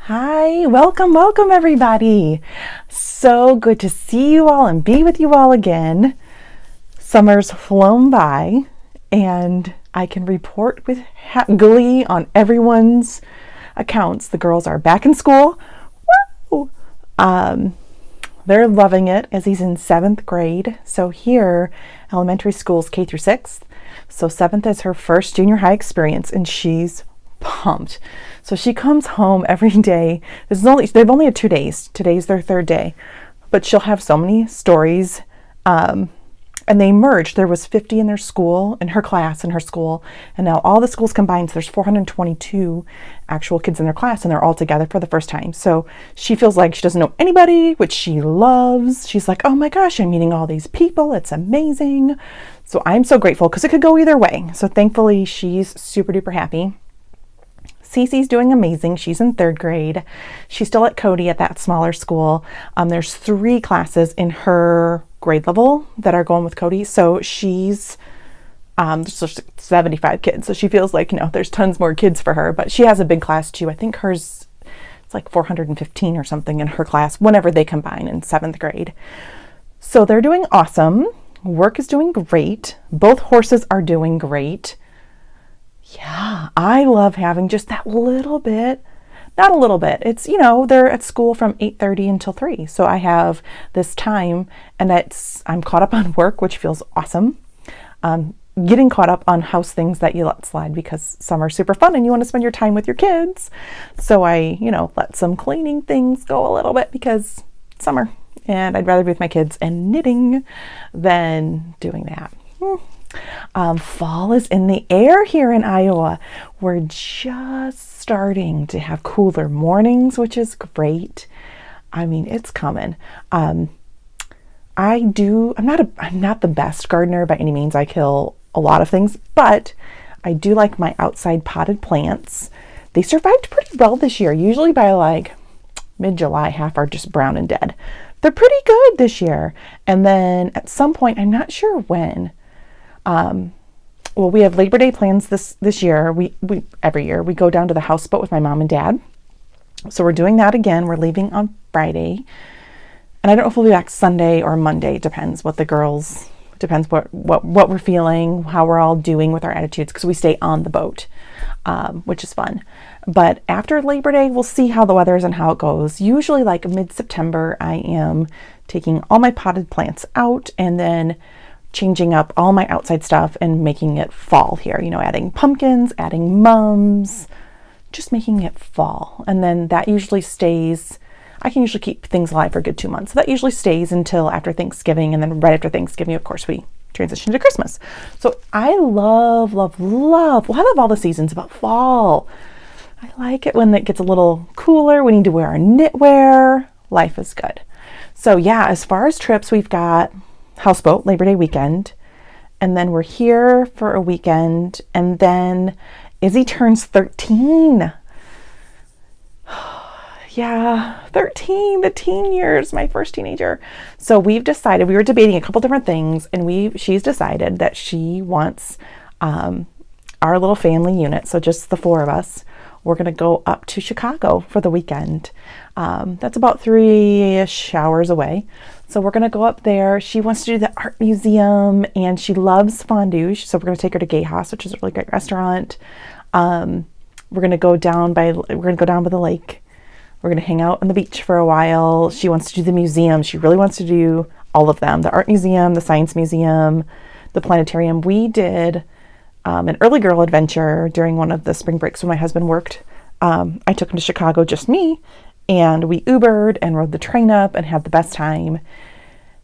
Hi, welcome everybody. So good to see you all and be with you all again. Summer's flown by and I can report with glee on everyone's accounts. The girls are back in school. Woo! They're loving it as he's in 7th grade. So here, elementary school's K through 6th. So 7th is her first junior high experience and she's pumped. So she comes home every day. They've only had 2 days. Today's their 3rd day, but she'll have so many stories. And they merged. There was 50 in their school, in her class, in her school, and now all the schools combined. So there's 422 actual kids in their class, and they're all together for the first time. So she feels like she doesn't know anybody, which she loves. She's like, oh my gosh, I'm meeting all these people. It's amazing. So I'm so grateful because it could go either way. So thankfully, she's super duper happy. Cece's doing amazing. She's in 3rd grade. She's still at Cody at that smaller school. There's 3 classes in her grade level that are going with Cody. So she's there's 75 kids. So she feels like, there's tons more kids for her, but she has a big class too. I think hers, it's like 415 or something in her class whenever they combine in 7th grade. So they're doing awesome. Work is doing great. Both horses are doing great. Yeah, I love having just that little bit, not a little bit. It's, they're at school from 8:30 until 3. So I have this time and I'm caught up on work, which feels awesome. Getting caught up on house things that you let slide because summer's super fun and you want to spend your time with your kids. So I, let some cleaning things go a little bit because it's summer and I'd rather be with my kids and knitting than doing that. Fall is in the air here in Iowa. We're just starting to have cooler mornings, which is great. I mean, it's coming. I'm not the best gardener by any means. I kill a lot of things, but I do like my outside potted plants. They survived pretty well this year. Usually by like mid-July, half are just brown and dead. They're pretty good this year. And then at some point, I'm not sure when, we have Labor Day plans this year. We every year we go down to the houseboat with my mom and dad. So we're doing that again. We're leaving on Friday. And I don't know if we'll be back Sunday or Monday. Depends what we're feeling, how we're all doing with our attitudes, because we stay on the boat, which is fun. But after Labor Day, we'll see how the weather is and how it goes. Usually like mid-September, I am taking all my potted plants out and then changing up all my outside stuff and making it fall here, adding pumpkins, adding mums, just making it fall. And then that usually stays, I can usually keep things alive for a good 2 months. So that usually stays until after Thanksgiving. And then right after Thanksgiving, of course, we transition to Christmas. So I love all the seasons, but fall. I like it when it gets a little cooler. We need to wear our knitwear. Life is good. So yeah, as far as trips, we've got houseboat Labor Day weekend, and then we're here for a weekend, and then Izzy turns 13. Yeah, 13, the teen years, my first teenager. So we've decided, we were debating a couple different things, and she's decided that she wants our little family unit, so just the 4 of us. We're going to go up to Chicago for the weekend. That's about 3-ish hours away. So we're going to go up there. She wants to do the art museum and she loves fondue. So we're going to take her to Gay House, which is a really great restaurant. We're going to go down by the lake. We're going to hang out on the beach for a while. She wants to do the museum. She really wants to do all of them. The art museum, the science museum, the planetarium. We did an early girl adventure during one of the spring breaks when my husband worked. I took him to Chicago, just me, and we Ubered and rode the train up and had the best time.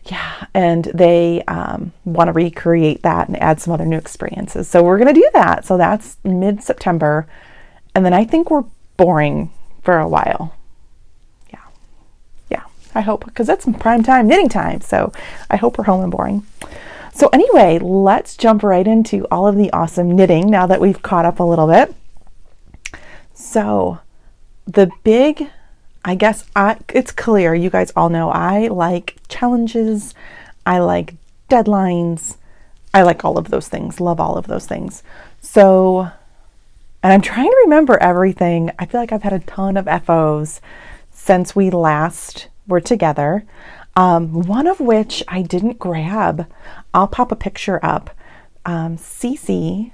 Yeah, and they want to recreate that and add some other new experiences. So we're going to do that. So that's mid-September. And then I think we're boring for a while. Yeah, I hope, because that's prime time, knitting time. So I hope we're home and boring. So anyway, let's jump right into all of the awesome knitting now that we've caught up a little bit. So the big, it's clear, you guys all know I like challenges, I like deadlines, I like all of those things, love all of those things. So And I'm trying to remember everything. I feel like I've had a ton of FOs since we last were together. One of which I didn't grab. I'll pop a picture up. Cece,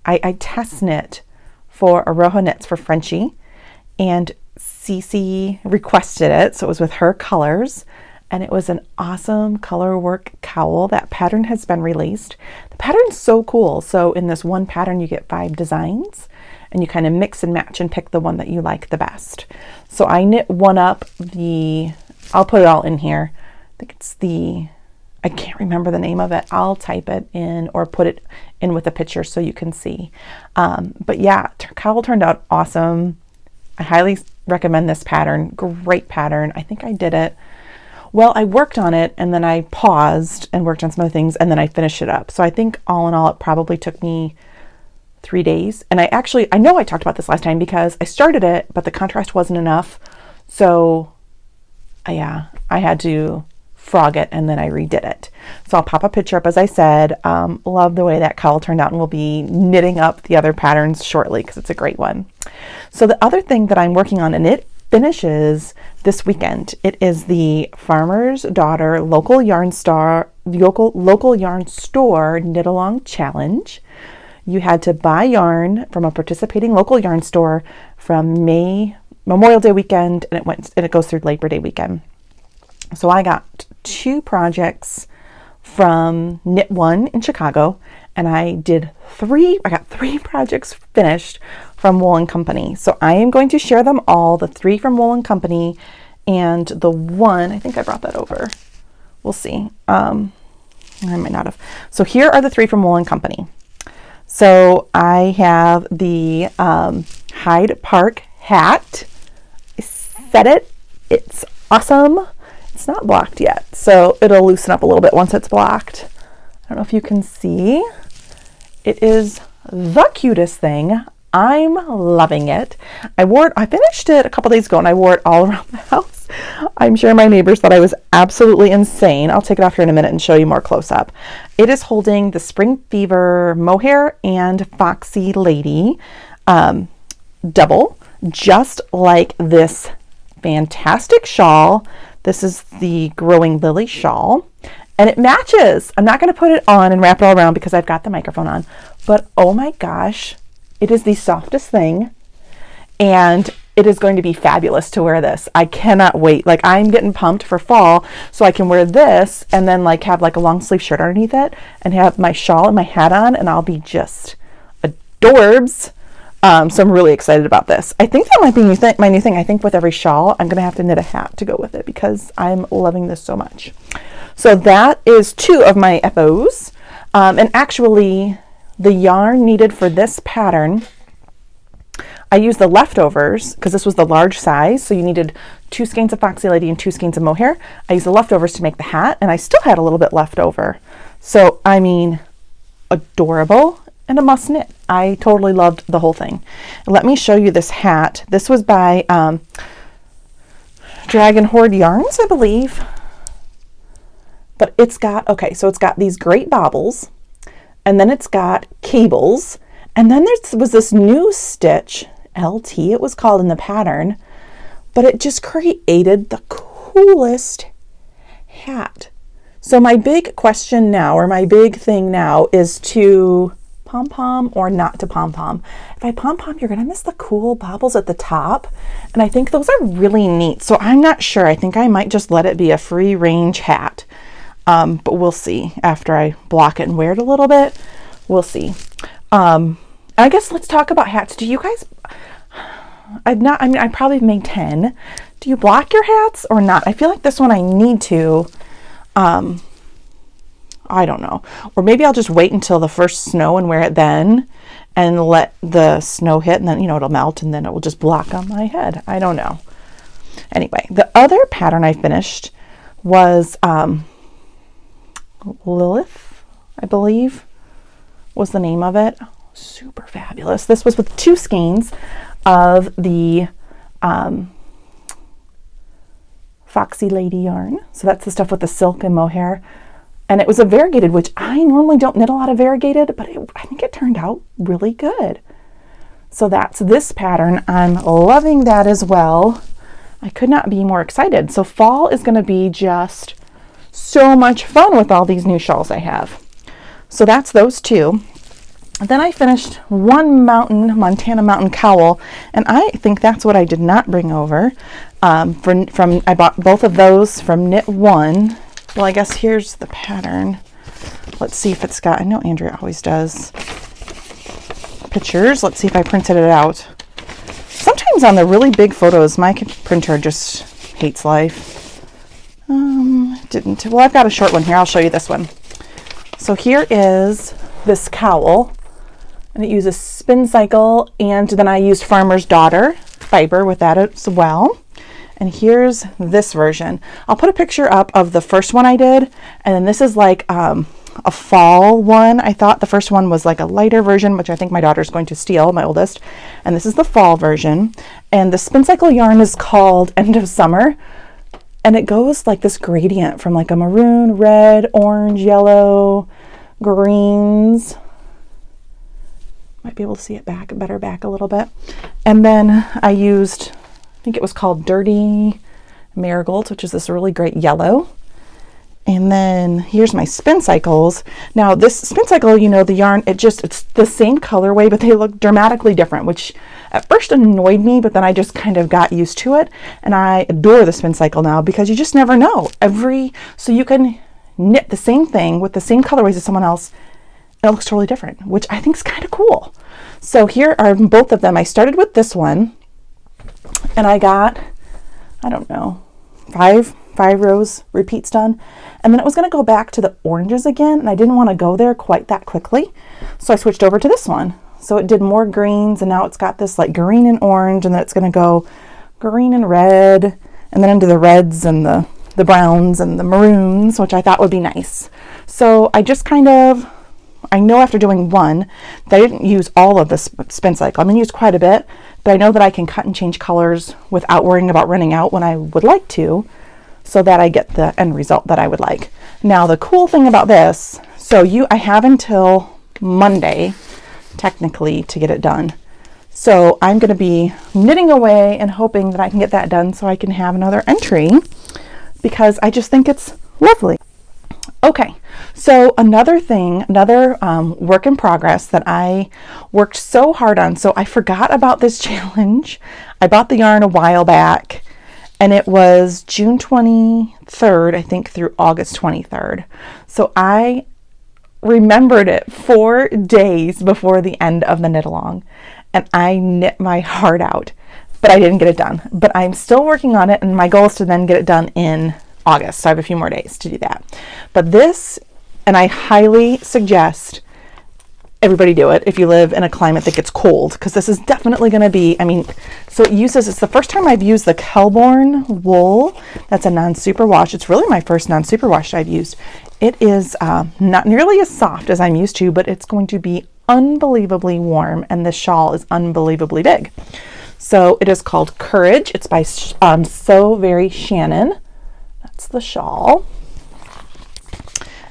I test knit for Aroha Knits for Frenchie, and Cece requested it, so it was with her colors, and it was an awesome color work cowl. That pattern has been released. The pattern's so cool. So in this one pattern, you get 5 designs, and you kind of mix and match and pick the one that you like the best. So I knit one up. I'll put it all in here. I think it's I can't remember the name of it. I'll type it in or put it in with a picture so you can see. But yeah, cowl turned out awesome. I highly recommend this pattern. Great pattern. I think I did it. Well, I worked on it and then I paused and worked on some other things and then I finished it up. So I think all in all, it probably took me 3 days. And I know I talked about this last time because I started it, but the contrast wasn't enough. So yeah, I had to frog it and then I redid it. So I'll pop a picture up as I said. Love the way that cowl turned out, and we'll be knitting up the other patterns shortly because it's a great one. So the other thing that I'm working on, and it finishes this weekend, it is the Farmer's Daughter Local Yarn Store Knit Along Challenge. You had to buy yarn from a participating local yarn store from Memorial Day weekend, and it goes through Labor Day weekend. So I got 2 projects from Knit One in Chicago, and I got 3 projects finished from Wool & Company. So I am going to share them all, the 3 from Wool & Company, and the one, I think I brought that over. We'll see. I might not have. So here are the 3 from Wool & Company. So I have the Hyde Park hat. I set it. It's awesome. It's not blocked yet, so it'll loosen up a little bit once it's blocked. I don't know if you can see. It is the cutest thing. I'm loving it. I finished it a couple days ago and I wore it all around the house. I'm sure my neighbors thought I was absolutely insane. I'll take it off here in a minute and show you more close up. It is holding the Spring Fever Mohair and Foxy Lady double, just like this fantastic shawl. This is the Growing Lily shawl, and it matches. I'm not going to put it on and wrap it all around because I've got the microphone on, but oh my gosh, it is the softest thing, and it is going to be fabulous to wear this. I cannot wait. Like, I'm getting pumped for fall so I can wear this and then have a long sleeve shirt underneath it and have my shawl and my hat on, and I'll be just adorbs. So I'm really excited about this. I think that might be my new thing. I think with every shawl, I'm going to have to knit a hat to go with it because I'm loving this so much. So that is 2 of my FOs. And actually, the yarn needed for this pattern, I used the leftovers because this was the large size. So you needed 2 skeins of Foxy Lady and 2 skeins of mohair. I used the leftovers to make the hat, and I still had a little bit left over. So, I mean, adorable. And a must knit. I totally loved the whole thing. Let me show you this hat. This was by Dragon Horde Yarns, I believe. But it's got these great bobbles, and then it's got cables, and then there was this new stitch, LT it was called in the pattern, but it just created the coolest hat. So my big question now, or my big thing now, is to pom-pom or not to pom-pom. If I pom-pom, you're going to miss the cool bobbles at the top. And I think those are really neat. So I'm not sure. I think I might just let it be a free range hat. But we'll see after I block it and wear it a little bit. We'll see. I guess let's talk about hats. Do you guys, I probably made 10. Do you block your hats or not? I feel like this one I need to. I don't know. Or maybe I'll just wait until the first snow and wear it then and let the snow hit, and then, it'll melt and then it will just block on my head. I don't know. Anyway, the other pattern I finished was Lilith, I believe was the name of it. Super fabulous. This was with 2 skeins of the Foxy Lady yarn. So that's the stuff with the silk and mohair. And it was a variegated, which I normally don't knit a lot of variegated, but I think it turned out really good. So that's this pattern. I'm loving that as well. I could not be more excited. So fall is going to be just so much fun with all these new shawls I have. So that's those two. Then I finished one Montana mountain cowl, and I think that's what I did not bring over. I bought both of those from Knit One. Well, I guess here's the pattern. Let's see if it's got, I know Andrea always does pictures. Let's see if I printed it out. Sometimes on the really big photos, my printer just hates life. Didn't. Well, I've got a short one here. I'll show you this one. So here is this cowl, and it uses Spin Cycle, and then I used Farmer's Daughter fiber with that as well. And here's this version. I'll put a picture up of the first one I did, and then this is like a fall one. I thought the first one was like a lighter version, which I think my daughter's going to steal, my oldest. And this is the fall version. And the Spin Cycle yarn is called End of Summer. And it goes like this gradient from like a maroon, red, orange, yellow, greens. Might be able to see it better back a little bit. And then I used, I think it was called Dirty Marigolds, which is this really great yellow. And then here's my Spin Cycles. Now this Spin Cycle, you know, the yarn, it's the same colorway, but they look dramatically different, which at first annoyed me, but then I just kind of got used to it. And I adore the Spin Cycle now because you just never know. So you can knit the same thing with the same colorways as someone else. It looks totally different, which I think is kind of cool. So here are both of them. I started with this one, and I got, I don't know, five rows repeats done. And then it was going to go back to the oranges again, and I didn't want to go there quite that quickly. So I switched over to this one. So it did more greens, and now it's got this like green and orange, and then it's going to go green and red, and then into the reds and the browns and the maroons, which I thought would be nice. So I just kind of, I know after doing one that I didn't use all of the Spin Cycle. I'm going to use quite a bit, but I know that I can cut and change colors without worrying about running out when I would like to, so that I get the end result that I would like. Now the cool thing about this, I have until Monday technically to get it done. So I'm going to be knitting away and hoping that I can get that done so I can have another entry, because I just think it's lovely. Okay, so another work in progress that I worked so hard on. So I forgot about this challenge. I bought the yarn a while back, and it was June 23rd, I think, through August 23rd. So I remembered it 4 days before the end of the knit along, and I knit my heart out, but I didn't get it done. But I'm still working on it, and my goal is to then get it done in August. So I have a few more days to do that. But this, and I highly suggest everybody do it if you live in a climate that gets cold, because this is definitely going to be, so it's the first time I've used the Kelborn wool. That's a non-superwash. It's really my first non-superwash I've used. It is not nearly as soft as I'm used to, but it's going to be unbelievably warm, and this shawl is unbelievably big. So it is called Courage. It's by So Very Shannon. That's the shawl.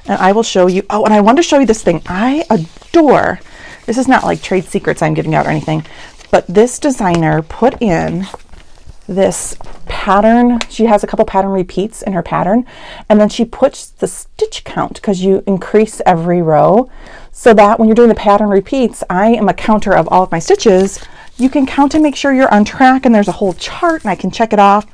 And I will show you, and I want to show you this thing. I adore, this is not like trade secrets I'm giving out or anything, but this designer put in this pattern. She has a couple pattern repeats in her pattern, and then she puts the stitch count, because you increase every row, so that when you're doing the pattern repeats, I am a counter of all of my stitches. You can count and make sure you're on track, and there's a whole chart, and I can check it off.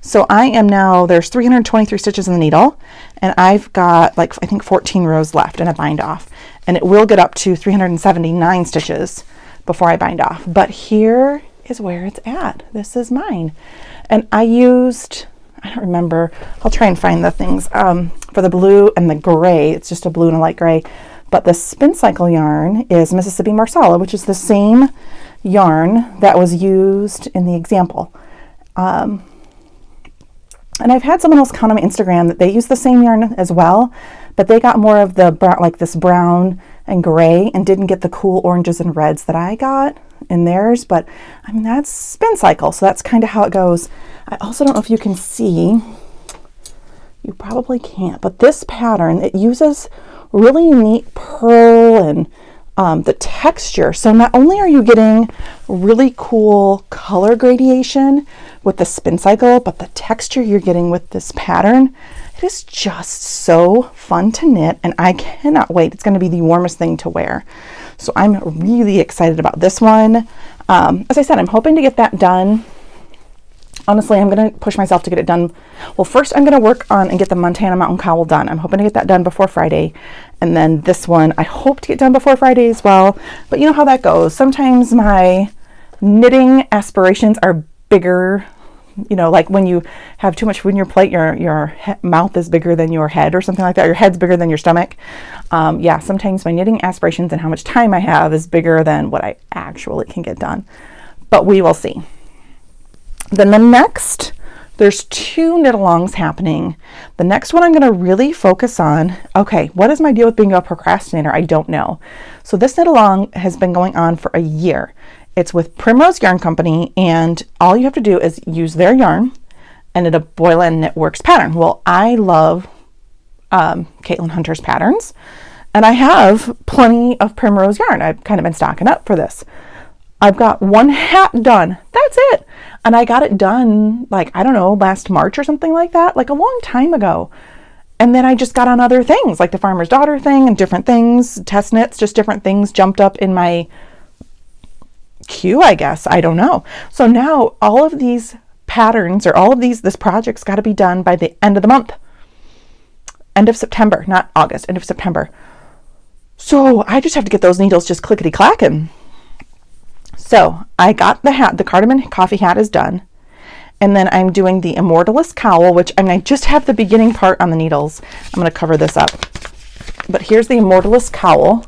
So I am now, there's 323 stitches in the needle, and I've got I think 14 rows left in a bind off, and it will get up to 379 stitches before I bind off. But here is where it's at. This is mine. And I used, I don't remember, I'll try and find the things for the blue and the gray. It's just a blue and a light gray. But the Spin Cycle yarn is Mississippi Marsala, which is the same yarn that was used in the example. And I've had someone else comment on my Instagram that they use the same yarn as well, but they got more of the brown, like this brown and gray, and didn't get the cool oranges and reds that I got in theirs. But that's Spin Cycle, so that's kind of how it goes. I also don't know if you can see, you probably can't, but this pattern, it uses really neat pearl and the texture. So not only are you getting really cool color gradation with the spin cycle, but the texture you're getting with this pattern, it is just so fun to knit, and I cannot wait. It's going to be the warmest thing to wear. So I'm really excited about this one. As I said, I'm hoping to get that done. Honestly, I'm going to push myself to get it done. Well, first I'm going to work on and get the Montana Mountain Cowl done. I'm hoping to get that done before Friday. And then this one, I hope to get done before Friday as well. But you know how that goes. Sometimes my knitting aspirations are bigger. You know, like when you have too much food in your plate, your mouth is bigger than your head or something like that. Your head's bigger than your stomach. Yeah, sometimes my knitting aspirations and how much time I have is bigger than what I actually can get done. But we will see. Then there's 2 knit-alongs happening. The next one I'm going to really focus on, okay, what is my deal with being a procrastinator? I don't know. So this knit-along has been going on for a year. It's with Primrose Yarn Company, and all you have to do is use their yarn and knit a Boylan Knitworks pattern. Well, I love Caitlin Hunter's patterns, and I have plenty of Primrose yarn. I've kind of been stocking up for this. I've got one hat done. That's it. And I got it done, like, I don't know, last March or something like that, like a long time ago. And then I just got on other things, like the Farmer's Daughter thing and different things, test knits, just different things jumped up in my queue, I guess. I don't know. So now all of these patterns or all of this project's got to be done by the end of the month. End of September, not August, end of September. So I just have to get those needles just clickety-clacking. So I got the hat, the cardamom coffee hat is done. And then I'm doing the Immortalist cowl, which I just have the beginning part on the needles. I'm going to cover this up. But here's the Immortalist cowl.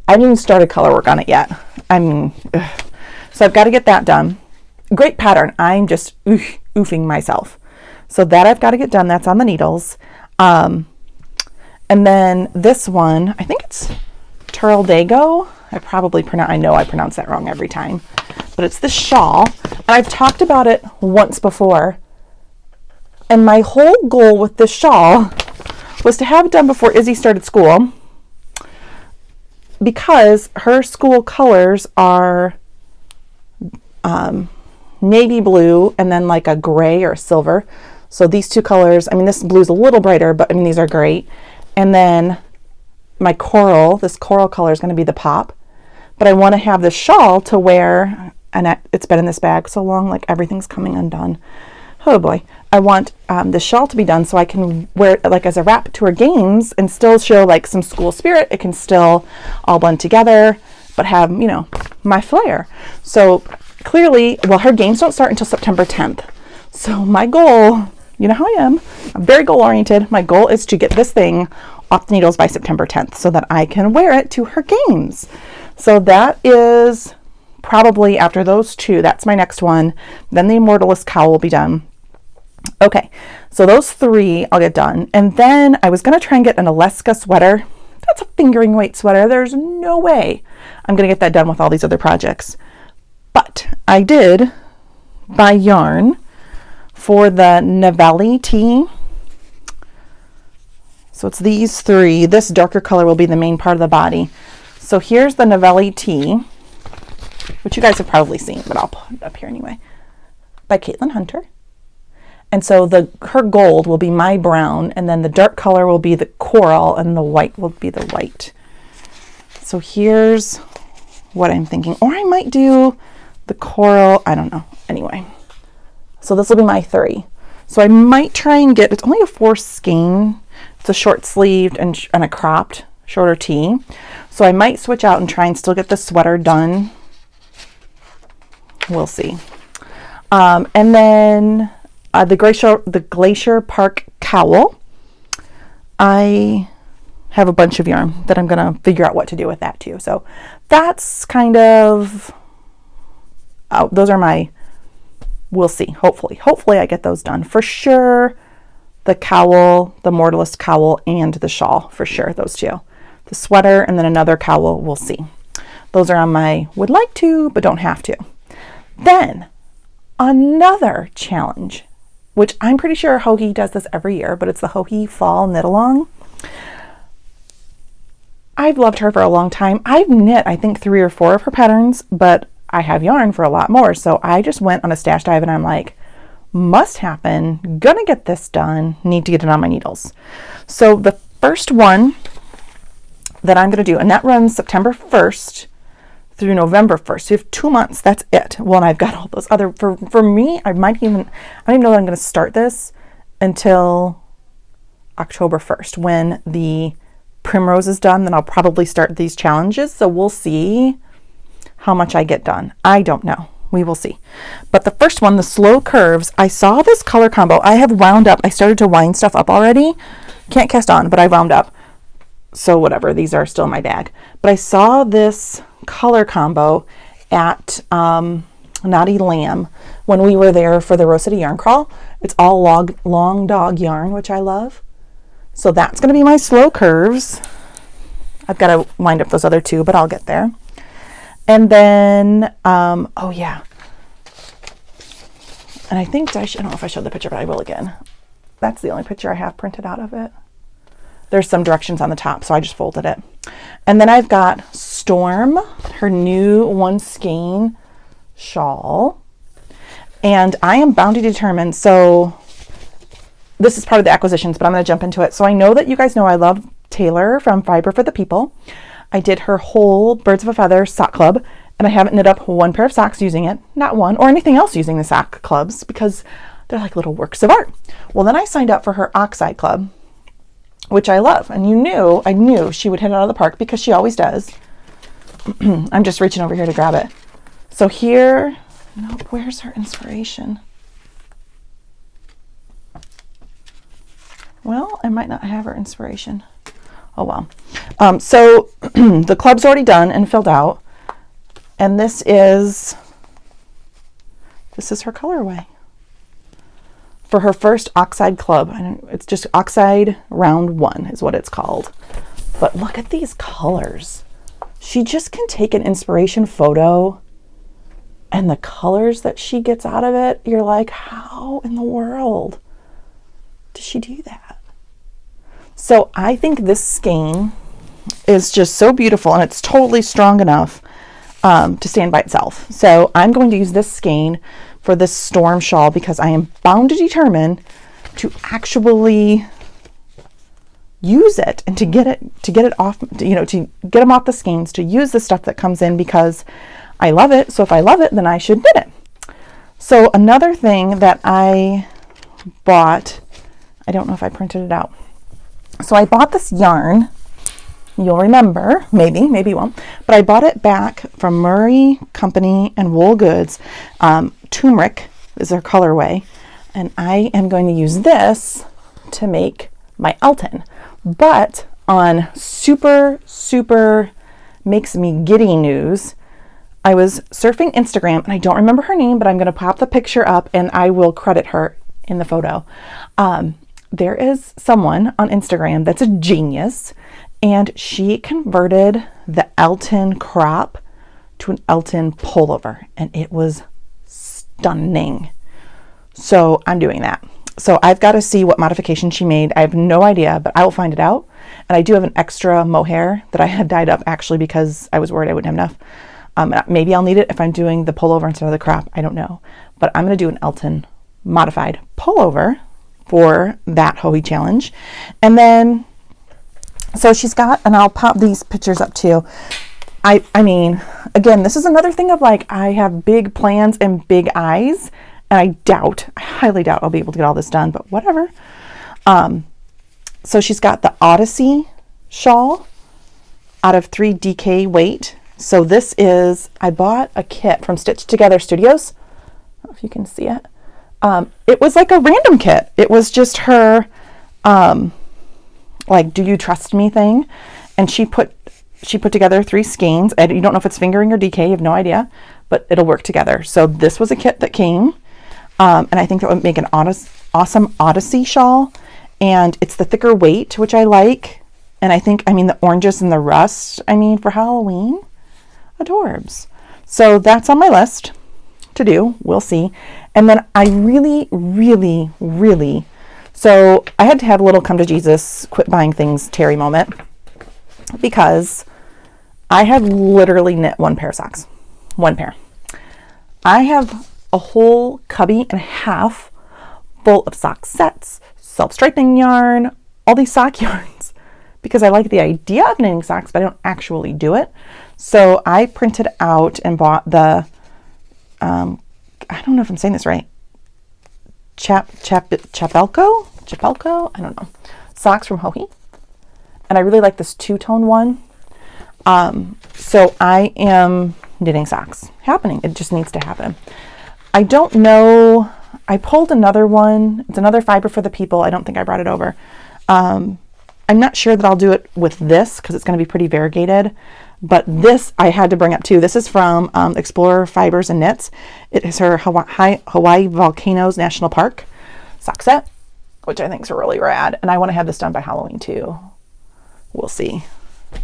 I haven't even started color work on it yet. So I've got to get that done. Great pattern. I'm just oofing myself. So that I've got to get done. That's on the needles. And then this one, I think it's Turldago. I know I pronounce that wrong every time, but it's this shawl, and I've talked about it once before. And my whole goal with this shawl was to have it done before Izzy started school, because her school colors are navy blue and then like a gray or a silver. So these 2 colors, this blue's a little brighter, but these are great. And then my coral, this coral color is going to be the pop. But I want to have the shawl to wear, and it's been in this bag so long, like everything's coming undone. Oh boy. I want the shawl to be done so I can wear it like as a wrap to her games and still show like some school spirit. It can still all blend together, but have, my flair. So clearly, well, her games don't start until September 10th. So my goal, you know how I am, I'm very goal oriented. My goal is to get this thing off the needles by September 10th so that I can wear it to her games. So that is probably after those 2, that's my next one. Then the Immortalist cowl will be done. Okay, so those 3 I'll get done. And then I was going to try and get an Alaska sweater. That's a fingering weight sweater. There's no way I'm going to get that done with all these other projects. But I did buy yarn for the Novelli tee. So it's these 3. This darker color will be the main part of the body. So here's the Novelli tee, which you guys have probably seen, but I'll put it up here anyway, by Caitlin Hunter. And so her gold will be my brown, and then the dark color will be the coral, and the white will be the white. So here's what I'm thinking. Or I might do the coral, I don't know. Anyway, so this will be my 3. So I might try and get, it's only a 4 skein. It's a short sleeved and a cropped shorter tee. So I might switch out and try and still get the sweater done. We'll see. And then the Glacier Park cowl. I have a bunch of yarn that I'm going to figure out what to do with that too. So that's kind of, those are my, we'll see. Hopefully I get those done. For sure, the cowl, the Mortalist cowl, and the shawl, for sure, those 2. The sweater and then another cowl, we'll see. Those are on my would like to, but don't have to. Then another challenge, which I'm pretty sure Hoagie does this every year, but it's the Hoagie Fall Knit Along. I've loved her for a long time. I've knit, I think, 3 or 4 of her patterns, but I have yarn for a lot more. So I just went on a stash dive and I'm like, must happen, gonna get this done, need to get it on my needles. So the first one that I'm gonna do, and that runs September 1st through November 1st. So you have 2 months, that's it. Well, and I've got all those other, for me, I don't even know that I'm gonna start this until October 1st when the Primrose is done. Then I'll probably start these challenges. So we'll see how much I get done. I don't know. We will see. But the first one, the Slow Curves, I saw this color combo. I have wound up. I started to wind stuff up already. Can't cast on, but I wound up. So whatever, these are still in my bag. But I saw this color combo at Naughty Lamb when we were there for the Rose City Yarn Crawl. It's all long dog yarn, which I love. So that's going to be my Slow Curves. I've got to wind up those other 2, but I'll get there. And then, oh yeah. And I think I don't know if I showed the picture, but I will again. That's the only picture I have printed out of it. There's some directions on the top, so I just folded it. And then I've got Storm, her new one skein shawl. And I am bound to determine, so this is part of the acquisitions, but I'm going to jump into it. So I know that you guys know I love Taylor from Fiber for the People. I did her whole Birds of a Feather sock club, and I haven't knit up 1 pair of socks using it, not one, or anything else using the sock clubs, because they're like little works of art. Well, then I signed up for her Oxide Club, which I love. And I knew she would hit it out of the park because she always does. I'm just reaching over here to grab it. So here, nope, where's her inspiration? Well, I might not have her inspiration. Oh well. So the club's already done and filled out. And this is her colorway for her first Oxide Club. It's just Oxide Round 1 is what it's called. But look at these colors. She just can take an inspiration photo and the colors that she gets out of it, you're like, how in the world does she do that? So I think this skein is just so beautiful, and it's totally strong enough to stand by itself. So I'm going to use this skein for this Storm shawl because I am bound to determine to actually use it and to get it off, to get them off the skeins, to use the stuff that comes in because I love it. So if I love it, then I should knit it. So another thing that I bought, I don't know if I printed it out. So I bought this yarn. You'll remember, maybe you won't, but I bought it back from Murray Company and Wool Goods. Turmeric is their colorway, and I am going to use this to make my Elton. But on super makes me giddy news, I was surfing Instagram, and I don't remember her name, but I'm going to pop the picture up and I will credit her in the photo. There is someone on Instagram that's a genius, and she converted the Elton crop to an Elton pullover, and it was stunning. So I'm doing that. So I've got to see what modification she made. I have no idea, but I will find it out. And I do have an extra mohair that I had dyed up actually because I was worried I wouldn't have enough. Maybe I'll need it if I'm doing the pullover instead of the crop. I don't know. But I'm going to do an Elton modified pullover for that Hoey challenge. And then, so she's got, and I'll pop these pictures up too. I mean, again, this is another thing of like, I have big plans and big eyes, and I highly doubt I'll be able to get all this done, but whatever. So she's got the Odyssey shawl out of 3 DK weight. So this is, I bought a kit from Stitch Together Studios. I don't know if you can see it. It was like a random kit. It was just her, like, do you trust me thing? And she put together 3 skeins. You don't know if it's fingering or DK, you have no idea, but it'll work together. So this was a kit that came, and I think that would make an awesome Odyssey shawl. And it's the thicker weight, which I like. And I think, the oranges and the rust, for Halloween, adorbs. So that's on my list to do. We'll see. And then I really, so I had to have a little come to Jesus, quit buying things Terry moment. because I have literally knit one pair of socks. One pair. I have a whole cubby and a half full of sock sets, self-striping yarn, all these sock yarns, because I like the idea of knitting socks, but I don't actually do it. So I printed out and bought the, I don't know if I'm saying this right, Chapelco, I don't know, socks from Joji. And I really like this two-tone one. So I am knitting socks. Happening. It just needs to happen. I don't know. I pulled another one. It's another fiber for the people. I don't think I brought it over. I'm not sure that I'll do it with this because it's going to be pretty variegated. But this I had to bring up too. This is from Explorer Fibers and Knits. It is her Hawaii Volcanoes National Park sock set, which I think is really rad. And I want to have this done by Halloween too. We'll see.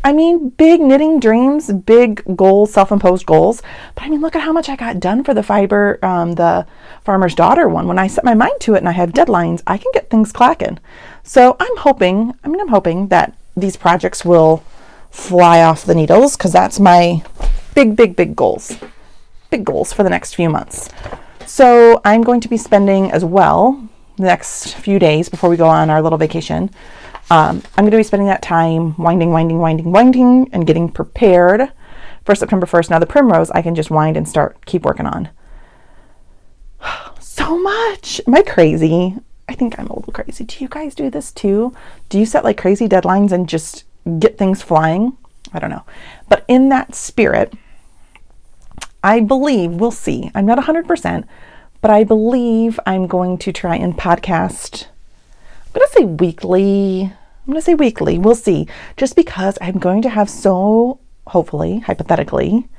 I mean, big knitting dreams, big goals, self-imposed goals. But I mean, look at how much I got done for the fiber, the Farmer's Daughter one. When I set my mind to it and I have deadlines, I can get things clacking. So I'm hoping that these projects will fly off the needles, because that's my big goals. Big goals for the next few months. So I'm going to be spending as well the next few days before we go on our little vacation. I'm going to be spending that time winding and getting prepared for September 1st. Now the primrose, I can just wind and keep working on. So much. Am I crazy? I think I'm a little crazy. Do you guys do this too? Do you set like crazy deadlines and just get things flying? I don't know. But in that spirit, I believe, we'll see. I'm not 100%, but I believe I'm going to try and podcast. I'm going to say weekly. We'll see. Just because I'm going to have hopefully, hypothetically,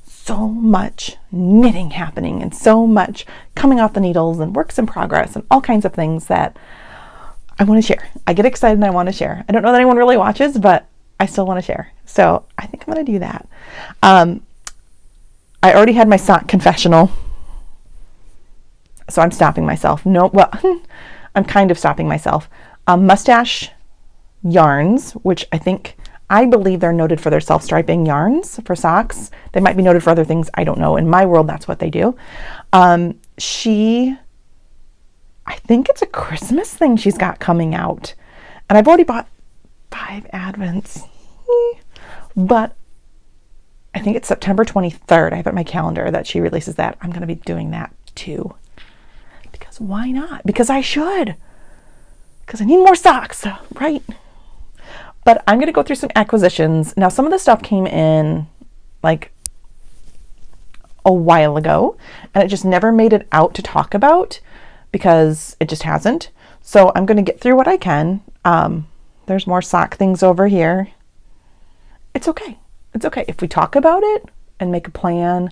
so much knitting happening and so much coming off the needles and works in progress and all kinds of things that I want to share. I get excited and I want to share. I don't know that anyone really watches, but I still want to share. So I think I'm going to do that. I already had my sock confessional, so I'm stopping myself. I'm kind of stopping myself. Mustache yarns, which I believe they're noted for their self-striping yarns for socks. They might be noted for other things. I don't know. In my world, that's what they do. I think it's a Christmas thing she's got coming out. And I've already bought 5 Advents. But I think it's September 23rd. I have it on my calendar that she releases that. I'm going to be doing that too. Because why not? Because I should. Because I need more socks, right? But I'm going to go through some acquisitions. Now, some of the stuff came in like a while ago, and it just never made it out to talk about because it just hasn't. So I'm going to get through what I can. There's more sock things over here. It's okay. It's okay. If we talk about it and make a plan,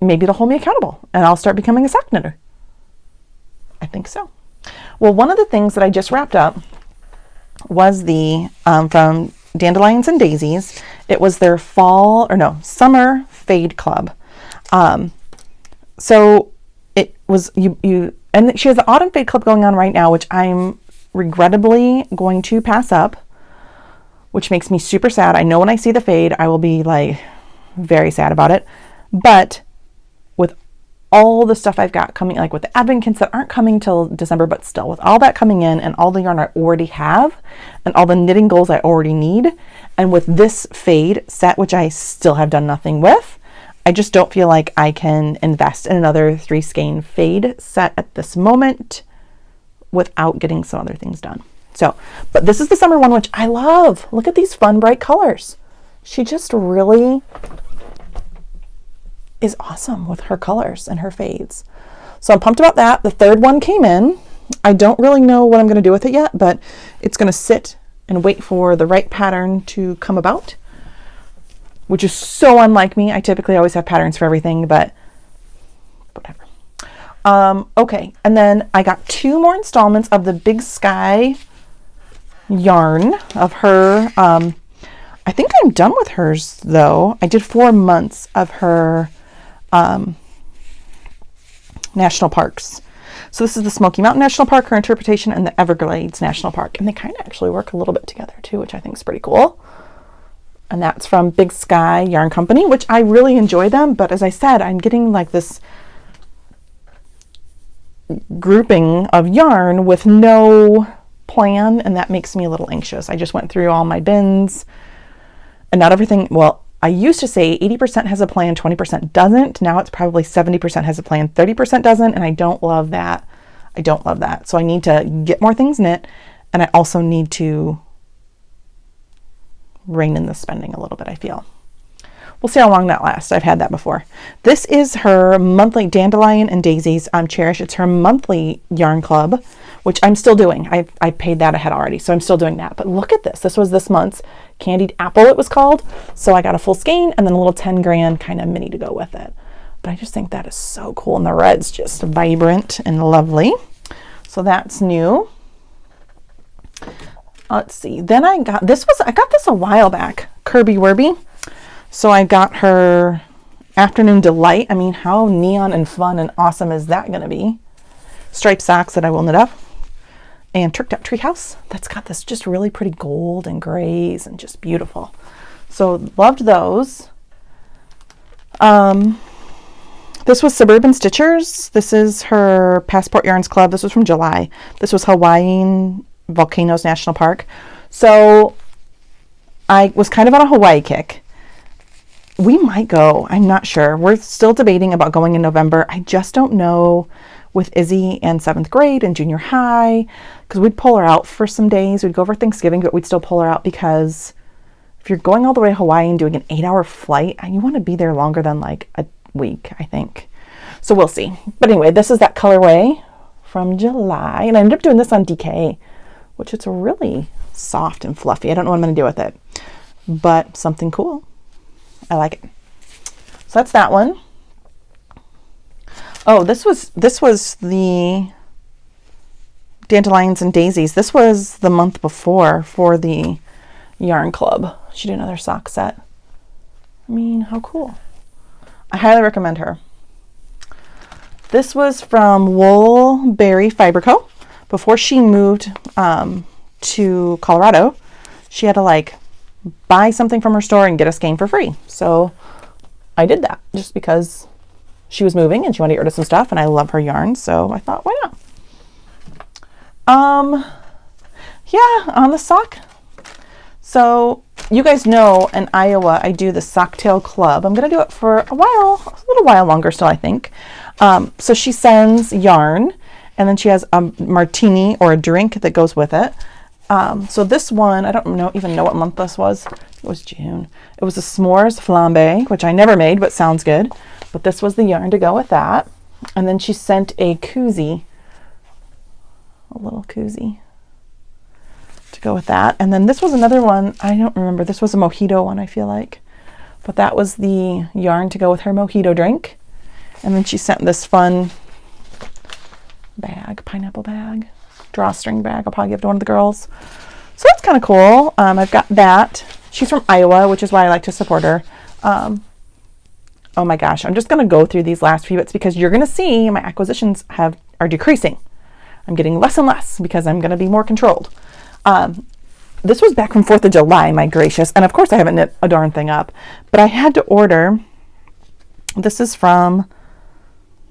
maybe it'll hold me accountable and I'll start becoming a sock knitter. I think so. Well, one of the things that I just wrapped up was the from Dandelions and Daisies. It was their summer fade club. So it was and she has the autumn fade club going on right now, which I'm regrettably going to pass up, which makes me super sad. I know when I see the fade, I will be like very sad about it. But with all the stuff I've got coming, like with the advent kits that aren't coming till December, but still with all that coming in and all the yarn I already have and all the knitting goals I already need, and with this fade set, which I still have done nothing with, I just don't feel like I can invest in another 3 skein fade set at this moment without getting some other things done. So, but this is the summer one, which I love. Look at these fun, bright colors. She just really is awesome with her colors and her fades. So I'm pumped about that. The third one came in. I don't really know what I'm going to do with it yet, but it's going to sit and wait for the right pattern to come about, which is so unlike me. I typically always have patterns for everything, but whatever. Okay. And then I got 2 more installments of the Big Sky yarn of her. I think I'm done with hers though. I did 4 months of her national parks. So this is the Smoky Mountain National Park, her interpretation, and the Everglades National Park. And they kind of actually work a little bit together too, which I think is pretty cool. And that's from Big Sky Yarn Company, which I really enjoy them. But as I said, I'm getting like this grouping of yarn with no plan, and that makes me a little anxious. I just went through all my bins, and not everything, well, I used to say 80% has a plan, 20% doesn't. Now it's probably 70% has a plan, 30% doesn't, and I don't love that. I don't love that. So I need to get more things knit, and I also need to rein in the spending a little bit, I feel. We'll see how long that lasts. I've had that before. This is her monthly Dandelion and Daisies Cherish. It's her monthly yarn club, which I'm still doing. I paid that ahead already, so I'm still doing that. But look at this. This was this month's Candied Apple, it was called. So I got a full skein and then a little 10 grand kind of mini to go with it. But I just think that is so cool. And the red's just vibrant and lovely. So that's new. Let's see. Then I got this a while back. Kirby Werby. So I got her Afternoon Delight. I mean, how neon and fun and awesome is that going to be? Striped socks that I will knit up. And Tricked Out Treehouse. That's got this just really pretty gold and grays and just beautiful. So loved those. This was Suburban Stitchers. This is her Passport Yarns Club. This was from July. This was Hawaiian Volcanoes National Park. So I was kind of on a Hawaii kick. We might go. I'm not sure. We're still debating about going in November. I just don't know with Izzy and 7th grade and junior high, because we'd pull her out for some days. We'd go over Thanksgiving, but we'd still pull her out because if you're going all the way to Hawaii and doing an 8-hour flight, you want to be there longer than like a week, I think. So we'll see. But anyway, this is that colorway from July. And I ended up doing this on DK, which it's really soft and fluffy. I don't know what I'm going to do with it, but something cool. I like it. So that's that one. Oh, this was the Dandelions and Daisies. This was the month before for the Yarn Club. She did another sock set. I mean, how cool. I highly recommend her. This was from Woolberry Fiber Co. Before she moved to Colorado, she had to like buy something from her store and get a skein for free. So I did that just because she was moving and she wanted to get rid of some stuff, and I love her yarn, so I thought, why not? Yeah, on the sock. So you guys know in Iowa I do the Socktail Club. I'm going to do it for a little while longer still, I think. So she sends yarn, and then she has a martini or a drink that goes with it. So this one, I don't even know what month this was. It was June. It was a s'mores flambe, which I never made, but sounds good. But this was the yarn to go with that. And then she sent a koozie, a little koozie to go with that. And then this was another one. I don't remember. This was a mojito one, I feel like. But that was the yarn to go with her mojito drink. And then she sent this fun bag, pineapple bag, drawstring bag. I'll probably give it to one of the girls. So that's kind of cool. I've got that. She's from Iowa, which is why I like to support her. Oh my gosh, I'm just going to go through these last few bits because you're going to see my acquisitions are decreasing. I'm getting less and less because I'm going to be more controlled. This was back from 4th of July, my gracious. And of course I haven't knit a darn thing up, but I had to order. This is from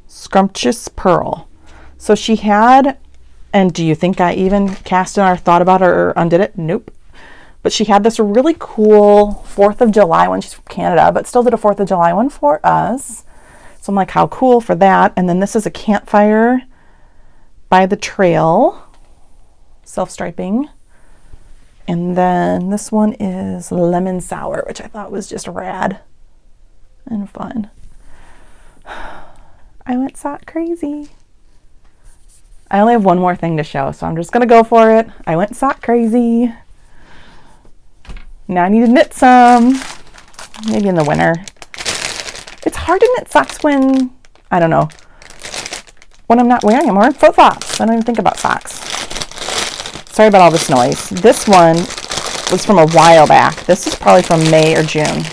Scrumptious Pearl. So she had, and do you think I even cast in or thought about it or undid it? Nope. But she had this really cool 4th of July one. She's from Canada, but still did a 4th of July one for us. So I'm like, how cool for that. And then this is a Campfire by the Trail, self-striping. And then this one is Lemon Sour, which I thought was just rad and fun. I went sock crazy. I only have one more thing to show, so I'm just going to go for it. I went sock crazy. Now I need to knit some, maybe in the winter. It's hard to knit socks when, I don't know, when I'm not wearing them. I'm wearing flip-flops. I don't even think about socks. Sorry about all this noise. This one was from a while back. This is probably from May or June.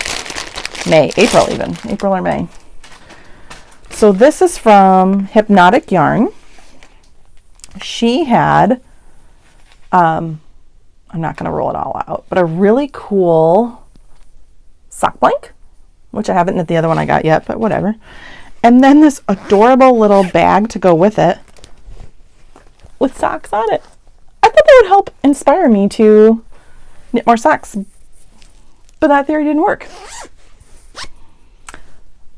April even. April or May. So this is from Hypnotic Yarn. she had, I'm not going to roll it all out, but a really cool sock blank, which I haven't knit the other one I got yet, but whatever. And then this adorable little bag to go with it with socks on it. I thought that would help inspire me to knit more socks, but that theory didn't work.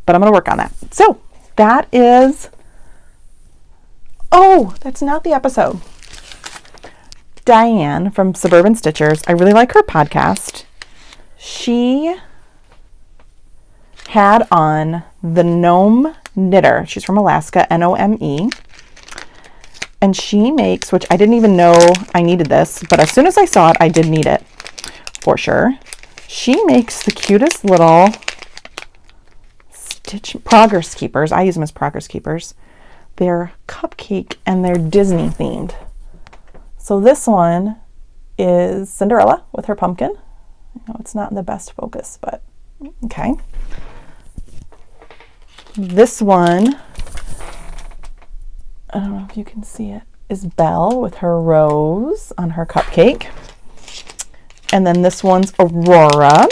But I'm going to work on that. So that is, oh, that's not the episode. Diane from Suburban Stitchers. I really like her podcast. She had on the Gnome Knitter. She's from Alaska, Nome. And she makes, which I didn't even know I needed this, but as soon as I saw it, I did need it for sure. She makes the cutest little stitch progress keepers. I use them as progress keepers. They're cupcake and they're Disney themed. So this one is Cinderella with her pumpkin. I know it's not in the best focus, but okay. This one, I don't know if you can see it, is Belle with her rose on her cupcake. And then this one's Aurora.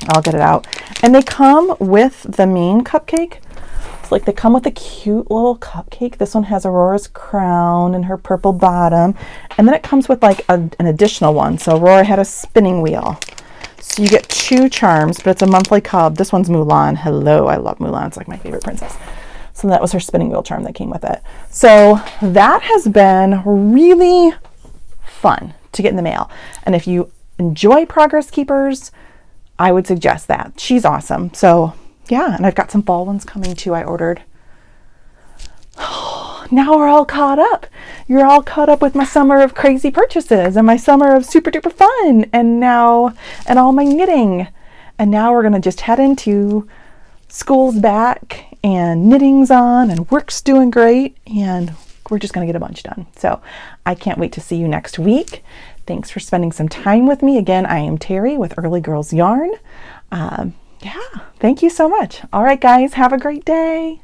I'll get it out. And they come with the main cupcake. It's like they come with a cute little cupcake. This one has Aurora's crown and her purple bottom. And then it comes with like an additional one. So Aurora had a spinning wheel. So you get 2 charms, but it's a monthly cub. This one's Mulan. Hello, I love Mulan. It's like my favorite princess. So that was her spinning wheel charm that came with it. So that has been really fun to get in the mail. And if you enjoy Progress Keepers, I would suggest that. She's awesome. So yeah, and I've got some fall ones coming too. I ordered. Now we're all caught up. You're all caught up with my summer of crazy purchases and my summer of super duper fun and all my knitting. And now we're going to just head into school's back and knitting's on and work's doing great and we're just going to get a bunch done. So I can't wait to see you next week. Thanks for spending some time with me. Again, I am Terry with Early Girls Yarn. Yeah, thank you so much. All right, guys, have a great day.